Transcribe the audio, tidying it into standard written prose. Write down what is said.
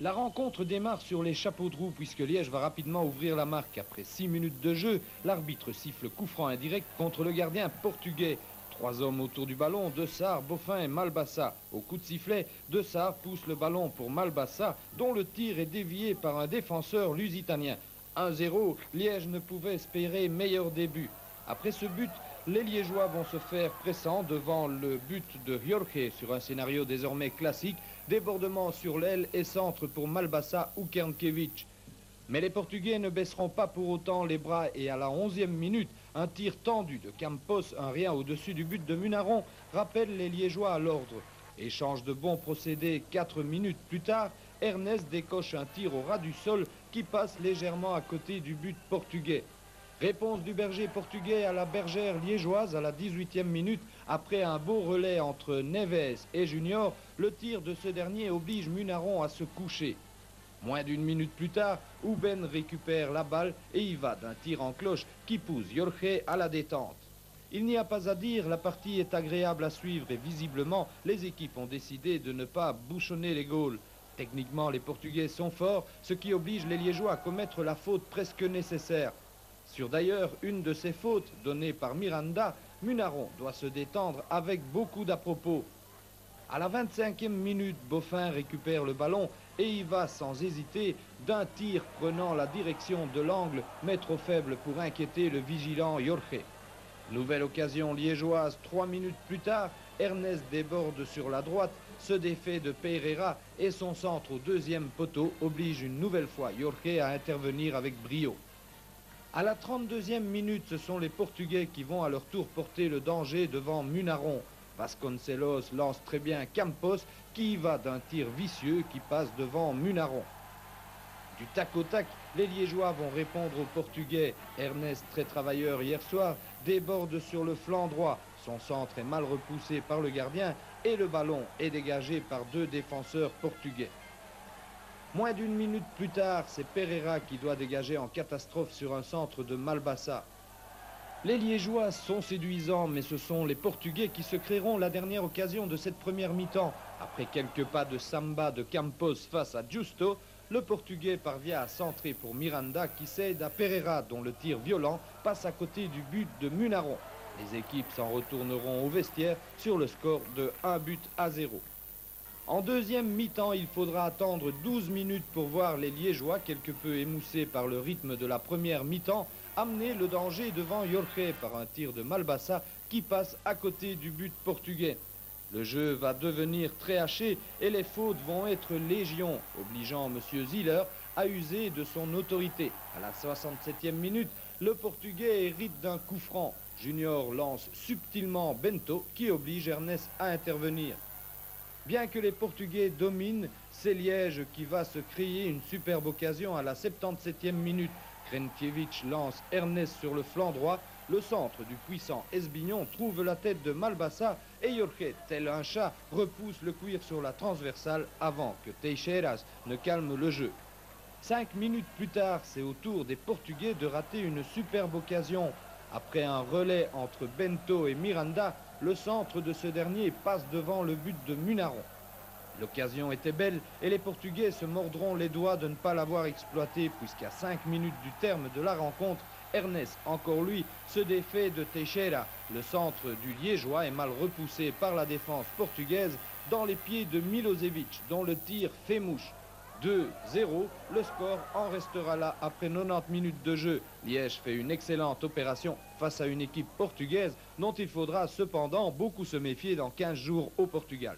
La rencontre démarre sur les chapeaux de roue puisque Liège va rapidement ouvrir la marque. Après 6 minutes de jeu, l'arbitre siffle coup franc indirect contre le gardien portugais. 3 hommes autour du ballon, De Sar, Boffin et Malbassa. Au coup de sifflet, De Sar pousse le ballon pour Malbassa, dont le tir est dévié par un défenseur lusitanien. 1-0, Liège ne pouvait espérer meilleur début. Après ce but, les Liégeois vont se faire pressants devant le but de Jorge sur un scénario désormais classique, débordement sur l'aile et centre pour Malbassa ou Kernkiewicz. Mais les Portugais ne baisseront pas pour autant les bras et à la 11e minute, un tir tendu de Campos, un rien au-dessus du but de Munaron, rappelle les Liégeois à l'ordre. Échange de bons procédés 4 minutes plus tard, Ernest décoche un tir au ras du sol qui passe légèrement à côté du but portugais. Réponse du berger portugais à la bergère liégeoise à la 18e minute. Après un beau relais entre Neves et Junior, le tir de ce dernier oblige Munaron à se coucher. Moins d'une minute plus tard, Uben récupère la balle et y va d'un tir en cloche qui pousse Jorge à la détente. Il n'y a pas à dire, la partie est agréable à suivre et visiblement, les équipes ont décidé de ne pas bouchonner les Gaules. Techniquement, les Portugais sont forts, ce qui oblige les Liégeois à commettre la faute presque nécessaire. Sur d'ailleurs une de ces fautes données par Miranda, Munaron doit se détendre avec beaucoup d'à-propos. À la 25e minute, Boffin récupère le ballon et y va sans hésiter d'un tir prenant la direction de l'angle, mais trop faible pour inquiéter le vigilant Jorge. Nouvelle occasion liégeoise, 3 minutes plus tard, Ernest déborde sur la droite, se défait de Pereira et son centre au deuxième poteau oblige une nouvelle fois Jorge à intervenir avec brio. À la 32e minute, ce sont les Portugais qui vont à leur tour porter le danger devant Munaron. Vasconcelos lance très bien Campos qui y va d'un tir vicieux qui passe devant Munaron. Du tac au tac, les Liégeois vont répondre aux Portugais. Ernest, très travailleur hier soir, déborde sur le flanc droit. Son centre est mal repoussé par le gardien et le ballon est dégagé par 2 défenseurs portugais. Moins d'une minute plus tard, c'est Pereira qui doit dégager en catastrophe sur un centre de Malbassa. Les Liégeois sont séduisants, mais ce sont les Portugais qui se créeront la dernière occasion de cette première mi-temps. Après quelques pas de samba de Campos face à Justo, le Portugais parvient à centrer pour Miranda qui cède à Pereira, dont le tir violent passe à côté du but de Munaron. Les équipes s'en retourneront au vestiaire sur le score de 1-0. En deuxième mi-temps, il faudra attendre 12 minutes pour voir les Liégeois, quelque peu émoussés par le rythme de la première mi-temps, amener le danger devant Jorge par un tir de Malbassa qui passe à côté du but portugais. Le jeu va devenir très haché et les fautes vont être légion, obligeant M. Ziller à user de son autorité. À la 67e minute, le Portugais hérite d'un coup franc. Junior lance subtilement Bento qui oblige Ernest à intervenir. Bien que les Portugais dominent, c'est Liège qui va se créer une superbe occasion à la 77e minute. Kernkiewicz lance Ernest sur le flanc droit. Le centre du puissant Esbignon trouve la tête de Malbassa et Jorge, tel un chat, repousse le cuir sur la transversale avant que Teixeiras ne calme le jeu. 5 minutes plus tard, c'est au tour des Portugais de rater une superbe occasion. Après un relais entre Bento et Miranda, le centre de ce dernier passe devant le but de Munaron. L'occasion était belle et les Portugais se mordront les doigts de ne pas l'avoir exploité puisqu'à 5 minutes du terme de la rencontre, Ernest, encore lui, se défait de Teixeira. Le centre du Liégeois est mal repoussé par la défense portugaise dans les pieds de Milosevic, dont le tir fait mouche. 2-0, le score en restera là après 90 minutes de jeu. Liège fait une excellente opération face à une équipe portugaise dont il faudra cependant beaucoup se méfier dans 15 jours au Portugal.